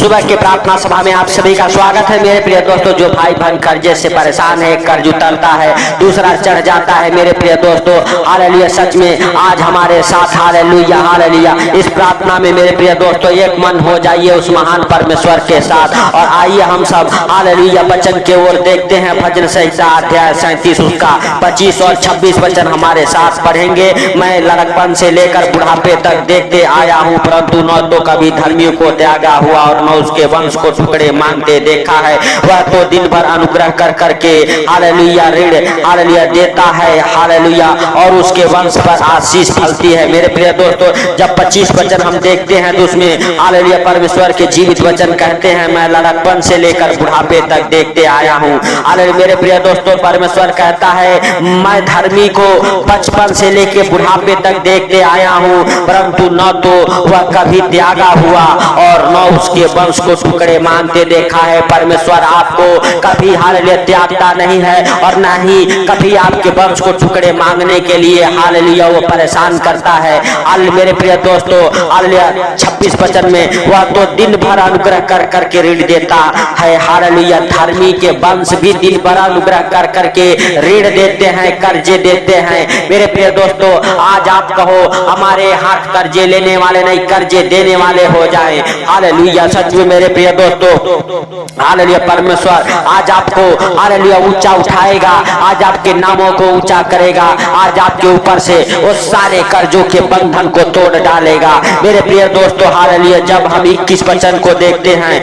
सुबह के प्रार्थना सभा में आप सभी का स्वागत है मेरे प्रिय दोस्तों। जो भाई बहन कर्जे से परेशान है, कर्ज उतरता है, दूसरा चढ़ जाता है मेरे प्रिय दोस्तों, हालेलुया, सच में आज हमारे साथ हालेलुया हालेलुया इस प्रार्थना में मेरे प्रिय दोस्तों एक मन हो जाइए उस महान परमेश्वर के साथ। और आइए हम सब हालेलुया वचन के ओर देखते हैं। भजन संहिता अध्याय 37 उसका 25 और 26 वचन हमारे साथ पढ़ेंगे। मैं लड़कपन से लेकर बुढ़ापे तक देखते आया हूँ, परंतु न तो कभी धर्मियों को त्यागा हुआ और न उसके वंश को टुकड़े मांगते देखा है। वह तो दिन भर अनुग्रह कर करके हालेलुया ऋण हालेलुया देता है हालेलुया, और उसके वंश पर आशीष फलती है। मेरे प्रिय दोस्तों, जब 25 वचन हम देखते हैं तो उसमें हालेलुया परमेश्वर के जीवित वचन कहते हैं, मैं लड़कपन से लेकर बुढ़ापे तक देखते आया हूँ। हालेलुया मेरे प्रिय दोस्तों, परमेश्वर कहता है मैं धर्मी को बचपन से लेकर बुढ़ापे तक देखते आया हूँ, परंतु न तो वह कभी त्यागा हुआ और न उसके वंश को टुकड़े मांगते देखा है। परमेश्वर आपको कभी हालेलुया त्यागता नहीं है और न ही कभी आपके वंश को टुकड़े मांगने के लिए हालेलुया वो परेशान करता है। मेरे प्रिय दोस्तों, हालेलुया 26 वचन में वह तो दिन भर अनुग्रह कर करके ऋण देता है हालेलुया। धर्मी के वंश भी दिन भर अनुग्रह कर करके ऋण देते हैं, कर्जे देते हैं। मेरे प्रिय दोस्तों, आज आप कहो हमारे हाथ कर्जे लेने वाले नहीं, कर्जे देने वाले हो जाए हालेलुया। सच में मेरे प्रिय दोस्तों, हालेलुया परमेश्वर आज आपको हालेलुया ऊंचा उठाएगा, आज आपके नामों को ऊंचा करेगा, आज आपके ऊपर से उस सारे कर्जों के बंधन को तोड़ डालेगा। मेरे प्रिय दोस्तों, हालेलुया जब हम 21 वचन को देखते हैं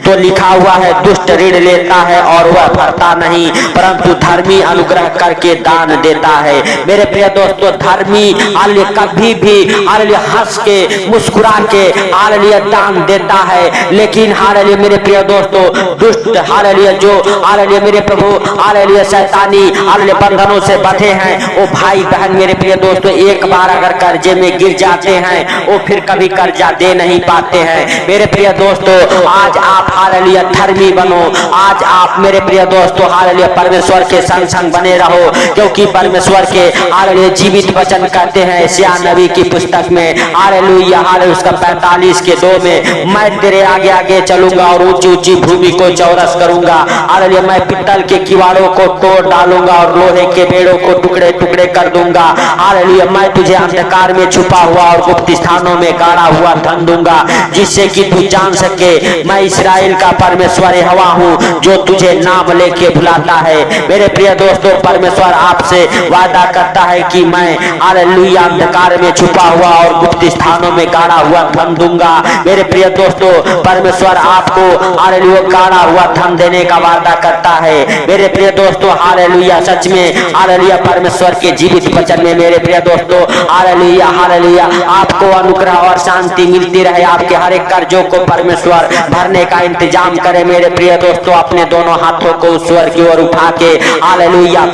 तो लिखा हुआ है, दुष्ट ऋण लेता है और वह भरता नहीं, परंतु धर्मी अनुग्रह करके दान देता है। मेरे प्रिय दोस्तों, धर्मी हालेलुया कभी भी हालेलुया हंस के मुस्कुरा के हालेलुया दान देता है, लेकिन हालेलुया मेरे प्रिय दोस्तों दुष्ट हालेलुया जो हालेलुया मेरे प्रभु हालेलुया शैतानी हालेलुया बंधनों से बंधे हैं, वो भाई बहन मेरे प्रिय दोस्तों एक बार अगर कर्जे में गिर जाते हैं वो फिर कभी कर्जा दे नहीं पाते हैं। मेरे प्रिय दोस्तों, आज आप हालेलुया धर्मी बनो, आज आप मेरे प्रिय दोस्तों हालेलुया परमेश्वर के संग संग बने रहो, क्योंकि परमेश्वर के हालेलुया जीवित वचन कहते हैं यशायाह नबी की पुस्तक में हालेलुया हालेलुया उसका 45 के 2 में, मैं तेरे आगे आगे चलूंगा और ऊंची ऊंची भूमि को चौरस करूंगा हालेलुया। मैं पित्तल के किवाड़ों को तोड़ डालूंगा और लोहे के बेड़ों को टुकड़े टुकड़े कर दूंगा हालेलुया। मैं तुझे अंधकार में छुपा हुआ और गुप्त स्थानों में गाड़ा हुआ धन दूंगा, जिससे कि तू जान सके मैं इस्राएल का परमेश्वर यहोवा हूँ जो तुझे नाम लेके बुलाता है। मेरे प्रिय दोस्तों, परमेश्वर आपसे वादा करता है कि मैं हालेलुया अंधकार में छुपा हुआ और गुप्त स्थानों में गाड़ा हुआ धन दूंगा। मेरे प्रिय दोस्तों, परमेश्वर आपको हालेलुया गाड़ा हुआ धन देने का वादा करता है। मेरे प्रिय दोस्तों, हालेलुया सच में हालेलुया परमेश्वर के जीवित वचन में मेरे प्रिय दोस्तों हालेलुया हालेलुया आपको अनुग्रह और शांति मिलती रहे, आपके हर एक कर्जों को परमेश्वर भरने का इंतजाम करे। मेरे प्रिय दोस्तों, अपने दोनों हाथों को ईश्वर की ओर उठा के हालेलुया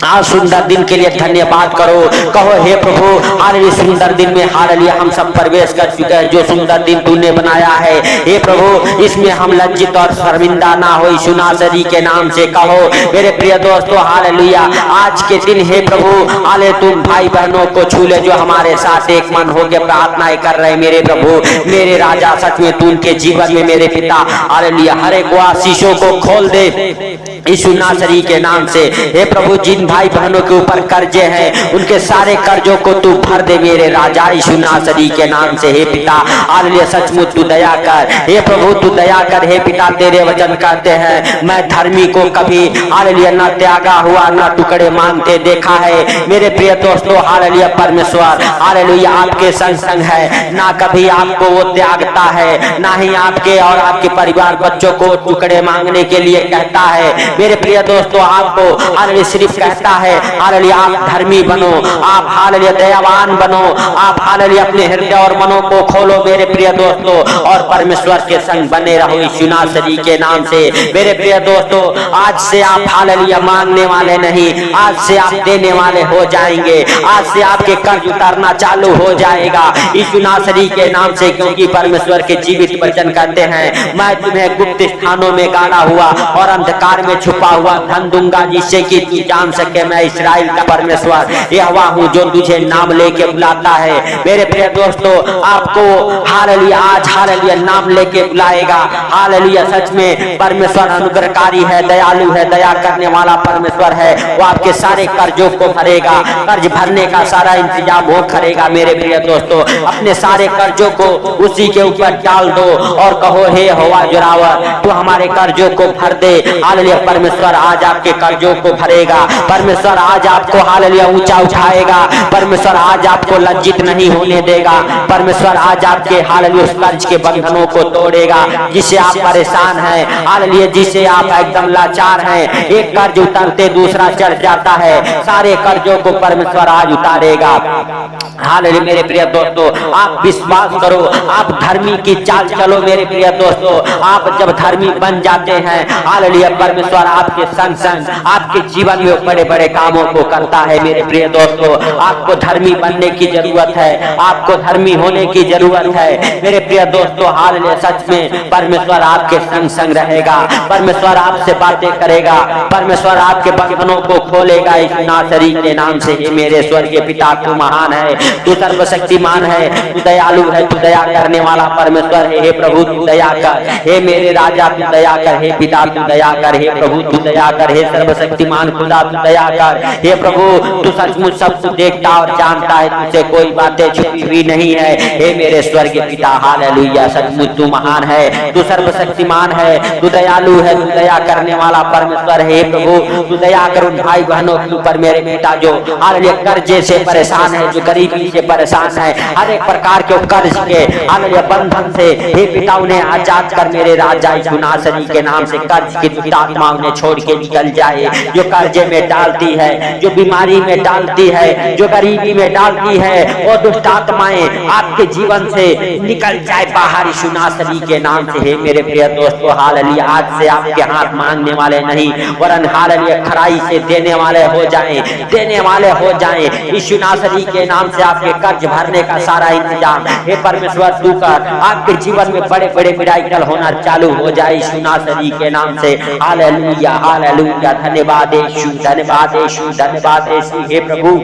आज सुंदर दिन के लिए धन्यवाद करो, कहो हे प्रभु हालेलुया सुंदर दिन में हालेलुया हम सब प्रवेश कर चुके हैं, जो सुंदर दिन तूने बनाया है हे प्रभु इसमें हम लज्जित और शर्मिंदा ना हो, यीशु नासरी के नाम से कहो। मेरे प्रिय दोस्तों हालेलुया आज के दिन हे प्रभु हाले तुम भाई बहनों को छू ले जो हमारे साथ एक मन होकर प्रार्थनाएं कर रहे। मेरे प्रभु मेरे राजा सच में तू उनके जीवन में मेरे पिता हालेलुया हर एक आशीषों को खोल दे यीशु नासरी के नाम से। हे प्रभु जिन भाई बहनों के ऊपर कर्जे हैं उनके सारे कर्जों को तू भर दे मेरे राजा यीशु नासरी के नाम से। हे पिता हालेलुया सचमुच तू दया कर, हे प्रभु तू दया कर। हे पिता तेरे वचन कहते हैं मैं धर्मी को कभी हालेलुया न त्यागा हुआ न टुकड़े मांगते देखा है। मेरे प्रिय दोस्तों हालेलुया परमेश्वर हालेलुया आपके संग संग है, ना कभी आपको वो त्यागता है, ना ही आपके और आपके परिवार बच्चों को टुकड़े मांगने के लिए कहता है। मेरे प्रिय दोस्तों आपको हालेलुया सिर्फ कहता है हालेलुया आप धर्मी बनो, आप हालेलुया दयावान बनो, आप हालेलुया अपने हृदय और मनों को खोलो मेरे प्रिय दोस्तों और परमेश्वर के संग बने रहो यीशु नासरी के नाम से। मेरे प्रिय दोस्तों आज से आप हालेलुया मांगने वाले नहीं, आज से आप देने वाले हो जाएंगे, आज से आपके कर्ज उतारना चालू हो जाएगा यीशु नासरी के नाम से, क्योंकि परमेश्वर के जीवित वचन कहते हैं मैं तुम्हें गुप्त स्थानों में गाड़ा हुआ और अंधकार में छुपा हुआ धन दूंगा, जिससे कि तू जान सके मैं इस्राएल का परमेश्वर यहोवा हूँ जो तुझे नाम लेके बुलाता है। मेरे प्रिय दोस्तों आपको हालेलुया आज हालेलुया नाम नाम लेके बुलाएगा। हालेलुया। सच में परमेश्वर अनुग्रहकारी है, दयालु है, दया करने वाला परमेश्वर है। वो आपके सारे कर्जों को भरेगा, कर्ज भरने का सारा इंतजाम वो करेगा। मेरे प्रिय दोस्तों, अपने सारे कर्जों को उसी के ऊपर डाल दो और कहो, हे यहोवा जोरावर, तू हमारे कर्जों को भर दे। हालेलुया। परमेश्वर आज आपके कर्जों को भरेगा। परमेश्वर आज आपको हालेलुया ऊंचा उठाएगा। परमेश्वर आज आपको लज्जित नहीं होने देगा। परमेश्वर आज आपके हालेलुया उस कर्ज के बंधनों को तोड़ेगा जिससे आप परेशान हैं। हालेलुया। जिससे आप एकदम लाचार हैं। एक कर्ज उतरते दूसरा चढ़ जाता है। सारे कर्जों को परमेश्वर आज उतारेगा। हालेलुया। मेरे प्रिय दोस्तों, आप विश्वास करो, आप धर्मी की चाल चलो। मेरे प्रिय दोस्तों, आप जब धर्मी बन जाते हैं, हालेलुया, परमेश्वर आपके संग संग आपके जीवन में बड़े बड़े कामों को करता है। मेरे प्रिय दोस्तों, आपको धर्मी बनने की जरूरत है, आपको धर्मी होने की जरूरत है। मेरे प्रिय दोस्तों, हालेलुया, सच में परमेश्वर आपके संग संग रहेगा। परमेश्वर आपसे बातें करेगा। परमेश्वर आपके बंधनों को खोलेगा इस नासरी के नाम से। हे मेरे स्वर्गीय पिता, तू महान है, तू सर्वशक्तिमान है, तू दयालु है, तू दया करने वाला परमेश्वर है। हे प्रभु, तू दया कर। हे मेरे राजा, तू दया कर। हे पिता, तू दया कर। हे प्रभु, तू दया कर। हे सर्वशक्तिमान खुदा, तू दया कर। हे प्रभु, तू सचमुच सब कुछ देखता और जानता है, तुझसे कोई बातें छुपी हुई नहीं है। हे मेरे स्वर्गीय पिता, हालेलुया, सचमुच तू महान है, तू सर्वशक्तिमान है, तू दयालु है, तू दया करने वाला परमेश्वर है। हे प्रभु, तू दया कर उन भाई बहनों के ऊपर मेरे बेटा जो हालेलुया कर्जे से परेशान है, जो गरीबी से परेशान है, हर एक प्रकार के कर्ज के हालेलुया बंधन से हे पिता उन्हें आजाद कर। मेरे राजा यीशु नासरी के नाम से कर्ज की दुष्ट आत्मा उन्हें छोड़ के निकल जाए, जो कर्जे में डालती है, जो बीमारी में डालती है, जो गरीबी में डालती है, वो दुष्ट आत्माएं आपके जीवन से निकल जाए बाहर यीशु नासरी के नाम से। हे मेरे प्रिय दोस्तों, हालेलुया, आज से आपके हाथ मांगने वाले नहीं वरन हालेलुया खराई से देने वाले हो जाएं, देने वाले हो जाएं। यीशु नासरी के नाम से आपके कर्ज भरने का सारा इंतजाम हे परमेश्वर तू कर। आपके जीवन में बड़े बड़े मिराकल होना चालू हो जाए यीशु नासरी के नाम से। हालेलुया, हालेलुया, धन्यवाद यीशु, धन्यवाद यीशु, धन्यवाद यीशु। हे प्रभु,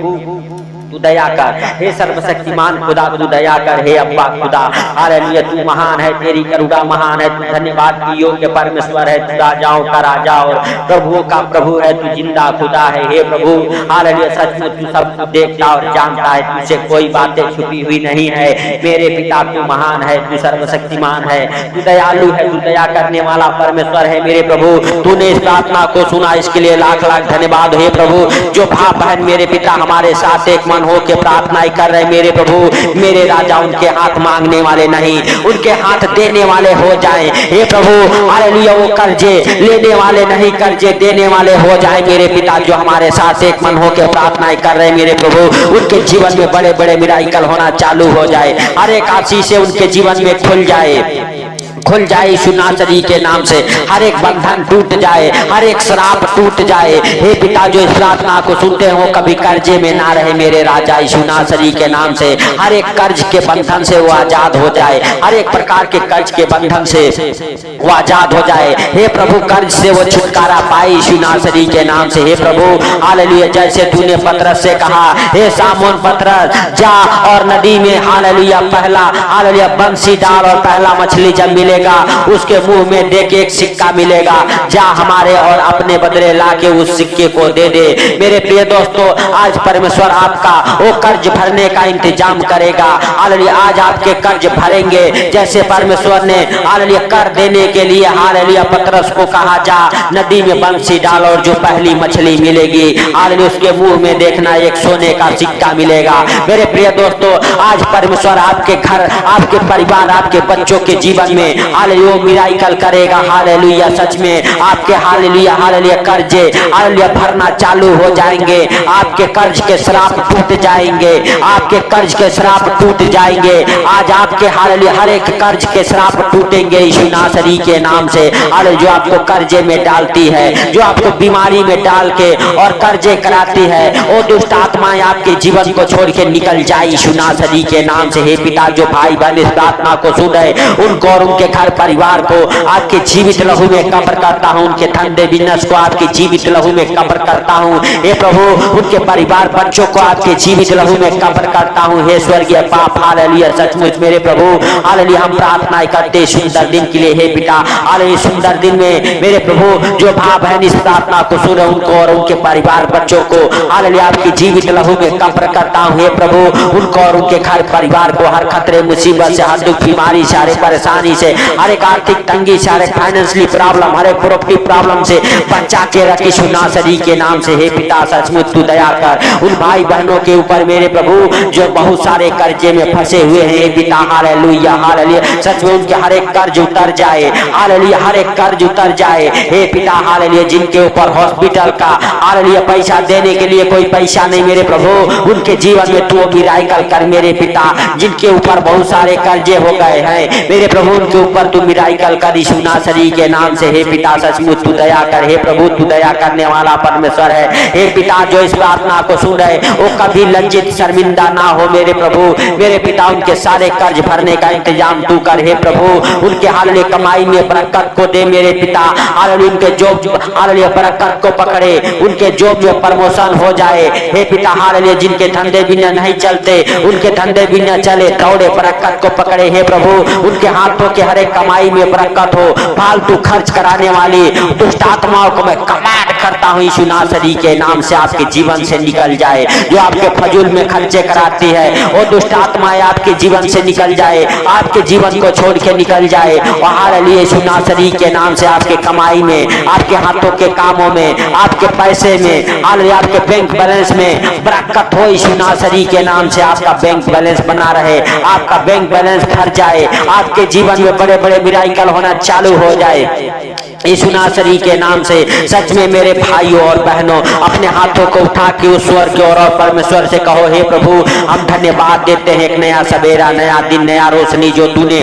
तू दया कर। हे सर्वशक्तिमान खुदा, तू दया कर। हे अब्बा खुदा, हालेलुया, तू महान है, तेरी करुणा महान है, तू धन्यवाद की योग्य परमेश्वर है, तू राजाओं का राजा और प्रभुओं का प्रभु है, तू जिंदा खुदा है। हे प्रभु, हालेलुया, सच में तू सब कुछ देखता और जानता है, तुझसे कोई बातें छुपी हुई नहीं है। मेरे पिता, तू महान है, तू सर्वशक्तिमान है, तू दयालु है, तू दया करने वाला परमेश्वर है। मेरे प्रभु, तूने इस प्रार्थना को सुना, इसके लिए लाख लाख धन्यवाद। हे प्रभु, जो भाई बहन मेरे पिता हमारे साथ एक मन हो के प्रार्थनाएं कर रहे, मेरे प्रभु, मेरे राजा, उनके हाथ मांगने वाले नहीं, उनके हाथ देने वाले हो जाएं। हे प्रभु, हालेलुया, वो कर्जे लेने वाले नहीं, कर्जे देने वाले हो जाएं। मेरे पिता, जो हमारे साथ एक मन हो के प्रार्थनाएं कर रहे, मेरे प्रभु, उनके जीवन में बड़े बड़े मिराकल होना चालू हो जाए, हर एक आशीष उनके जीवन में खुल जाए, खुल जाए यीशु नासरी के नाम से। हर एक बंधन टूट जाए, हर एक श्राप टूट जाए। हे पिता, जो इस प्रार्थना को सुनते हो कभी कर्जे में ना रहे, मेरे राजा यीशु नासरी के नाम से हर एक कर्ज के बंधन से वो आजाद हो जाए, हर एक प्रकार के कर्ज के बंधन से वो आजाद हो जाए। हे प्रभु, कर्ज से वो छुटकारा पाए यीशु नासरी के नाम से। हे प्रभु, हालेलुया, जैसे तूने पतरस से कहा, हे सामोन पतरस, जा और नदी में हालेलुया पहला हालेलुया बंसी डाल और पहला मछली जब मिले उसके मुंह में दे के एक सिक्का मिलेगा, जा हमारे और अपने बदले लाके उस सिक्के को दे दे। मेरे प्रिय दोस्तों, आज परमेश्वर आपका वो कर्ज भरने का इंतजाम करेगा। हालेलुया, आज आपके कर्ज भरेंगे जैसे परमेश्वर ने हालेलुया कर देने के लिए हालेलुया पतरस को कहा, जा नदी में बंसी डाल और जो पहली मछली मिलेगी हालेलुया उसके मुंह में देखना एक सोने का सिक्का मिलेगा। मेरे प्रिय दोस्तों, आज परमेश्वर आपके घर, आपके परिवार, आपके बच्चों के जीवन में हालेलुया मिराकल करेगा। हालेलुया, सच में आपके हालेलुया हालेलुया कर्जे हालेलुया भरना चालू हो जाएंगे, आपके कर्ज के श्राप टूट जाएंगे, आपके कर्ज के श्राप टूट जाएंगे। आज आपके हालेलुया हर एक कर्ज के श्राप टूटेंगे यीशु नासरी के नाम से। हालेलुया, जो आपको कर्जे में डालती है, जो आपको बीमारी में डाल के और कर्जे कराती है, वो दुष्ट आत्माएं आपके जीवन को छोड़ के निकल जाए यीशु नासरी के नाम से। हे पिता, जो भाई बहन इस प्रार्थना को सुन रहे, उनको और उनके घर परिवार को आपके जीवित लहू में कब्र करता हूँ, उनके धंधे बिजनेस को आपके जीवित लहू में कब्र करता हूँ। हे प्रभु उनके परिवार बच्चों को आपके जीवित लहू में कब्र करता हूँ। हे स्वर्गीय बाप हालेलुया, सचमुच मेरे प्रभु हालेलुया हम प्रार्थना करते सुंदर दिन के लिए। हे पिता हालेलुया सुंदर दिन में मेरे प्रभु जो भाई बहन इस प्रार्थना को सुने उनको और उनके परिवार बच्चों को हालेलुया आपकी जीवित लहू में कब्र करता हूँ। हे प्रभु उनको और उनके घर परिवार को हर खतरे मुसीबत से, हर दुख बीमारी से, हर एक परेशानी से, हर एक आर्थिक तंगी से, हर एक फाइनेंशियली प्रॉब्लम, हर एक प्रॉपर्टी प्रॉब्लम से बचा के रख यीशु नासरी के नाम से। हे पिता सचमुच तू दया कर उन भाई बहनों के ऊपर मेरे प्रभु जो बहुत सारे कर्जे में फंसे हुए हैं। हे पिता हालेलुया हालेलुया सच में उनके हर एक कर्ज उतर जाए, हालेलुया हर एक कर्ज उतर जाए। हे पिता हालेलुया जिनके ऊपर हॉस्पिटल का हालेलुया पैसा देने के लिए कोई पैसा नहीं मेरे प्रभु, उनके जीवन में तू मिराकल कर मेरे पिता। जिनके ऊपर बहुत सारे कर्जे हो गए हैं मेरे प्रभु उनके ऊपर तू मिराकल कर यीशु नासरी के नाम से। हे पिता सचमुच तू दया कर। हे प्रभु तू दया करने वाला परमेश्वर है। हे पिता जो इस प्रार्थना को सुन रहे वो कभी लज्जित शर्मिंदा ना हो मेरे प्रभु। मेरे पिता उनके सारे कर्ज भरने का इंतजाम तू कर। हे प्रभु उनके हालेलुया कमाई में बरकत को दे मेरे पिता। हालेलुया उनके जॉब हालेलुया बरकत को पकड़े, उनके जॉब में प्रमोशन हो जाए। हे पिता हालेलुया जिनके धंधे बिना नहीं चलते उनके धंधे बिना चले, दौड़े बरकत को पकड़े। हे प्रभु उनके हाथों के हर एक कमाई में बरकत हो। फालतू खर्च कराने वाली दुष्ट आत्माओं को मैं कमांड करता हूँ यीशु नासरी के नाम से आपके जीवन से निकल जाए। जो आपके फजूल में खर्चे कराती है वो दुष्ट आत्माएं आपके जीवन से निकल जाए, आपके जीवन को छोड़ के निकल जाए। और हालेलुया यीशु नासरी के नाम से आपके कमाई में, आपके हाथों के कामों में, आपके पैसे में, हालेलुया आपके बैंक बैलेंस में बरकत हो यीशु नासरी के नाम से। आपका बैंक बैलेंस बना रहे, आपका बैंक बैलेंस भर जाए, आपके जीवन में बड़े बड़े मिराकल होना चालू हो जाए यीशु नासरी के नाम से। सच में मेरे भाइयों और बहनों अपने हाथों को उठा के उस स्वर्ग और परमेश्वर से कहो हे प्रभु हम धन्यवाद देते हैं एक नया सवेरा, नया दिन, नया रोशनी जो तूने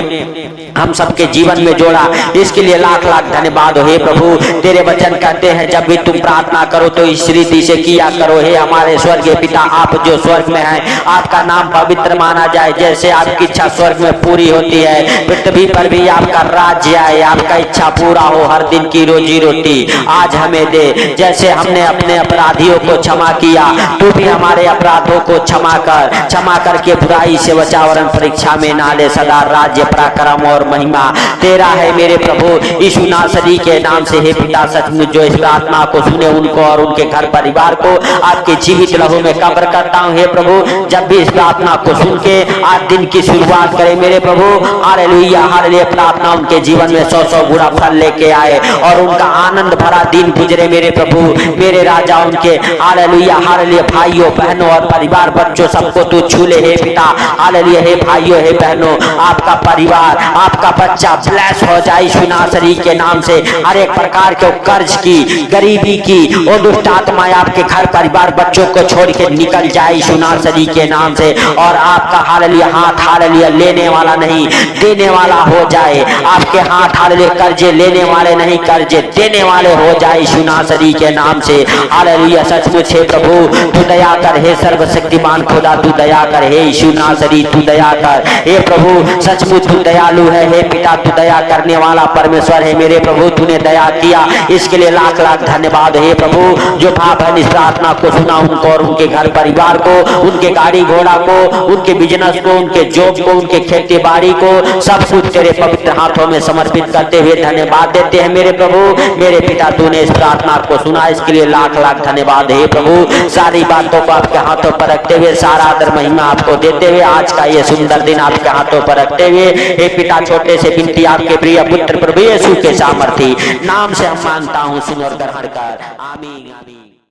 हम सबके जीवन में जोड़ा, इसके लिए लाख लाख धन्यवाद हो। हे प्रभु तेरे वचन कहते हैं जब भी तुम प्रार्थना करो तो इस रीति से किया करो। हे हमारे स्वर्गीय पिता आप जो स्वर्ग में हैं आपका नाम पवित्र माना जाए। जैसे आपकी इच्छा स्वर्ग में पूरी होती है पृथ्वी पर भी आपका राज्य आए, आपका इच्छा पूरा हो। हर दिन की रोजी रोटी आज हमें दे, जैसे हमने अपने अपराधियों को क्षमा किया तू भी हमारे अपराधों को क्षमा करके बुराई से बचा, वरन परीक्षा में ना ले। सदा राज्य पराक्रम और महिमा तेरा है मेरे प्रभु यीशु नासरी के नाम से। हे पिता सचमुच जो इस प्रार्थना को सुने उनको और उनके घर परिवार को आपके जीवित लहू में कब्र करता हूँ। हे प्रभु जब भी इस प्रार्थना को सुन के आज दिन की शुरुआत करे मेरे प्रभु हालेलुया हालेलुया प्रार्थना उनके जीवन में 100 गुना फल लेके आए और उनका आनंद भरा दिन गुजरे मेरे प्रभु मेरे राजा। उनके हालेलुया हालेलुया भाइयों बहनों और परिवार बच्चों सबको तू छू ले। हे पिता हालेलुया हे भाइयों हे बहनों आपका परिवार आपका बच्चा ब्लेस हो जाए यीशु नासरी के नाम से। हर एक प्रकार के कर्ज की, गरीबी की और दुष्ट आत्माएं आपके घर परिवार बच्चों को छोड़ के निकल जाए यीशु नासरी के नाम से। और आपका हालेलुया हाथ हालेलुया लेने वाला नहीं देने वाला हो जाए। आपके हाथ हालेलुया कर्जे लेने वाले नहीं कर्जे देने वाले हो जाए यीशु नासरी के नाम से। हालेलुया सचमुच हे प्रभु तू दया कर। हे सर्वशक्तिमान खुदा तू दया कर। हे यीशु नासरी तू दया कर। हे प्रभु सचमुच तू दयालु है। हे पिता तू दया करने वाला परमेश्वर है मेरे प्रभु। तूने दया किया इसके लिए लाख लाख धन्यवाद। हे प्रभु जो भाई बहन इस प्रार्थना को सुना उनको और उनके घर परिवार को, उनके गाड़ी घोड़ा को, उनके बिजनेस को, उनके जॉब को, उनके खेती बाड़ी को सब कुछ तेरे पवित्र हाथों में समर्पित करते हुए धन्यवाद देते हैं मेरे प्रभु मेरे पिता। तूने इस प्रार्थना को सुना इसके लिए लाख लाख धन्यवाद। हे प्रभु सारी बातों को आपके हाथों पर रखते हुए सारा आदर महिमा आपको देते हुए आज का ये सुंदर दिन आपके हाथों पर रखते हुए हे पिता छोटे से विनती आपके प्रिय पुत्र प्रभु यीशु के सामर्थी नाम से हम मानता हूँ सुन और ग्रहण कर। आमीन आमीन।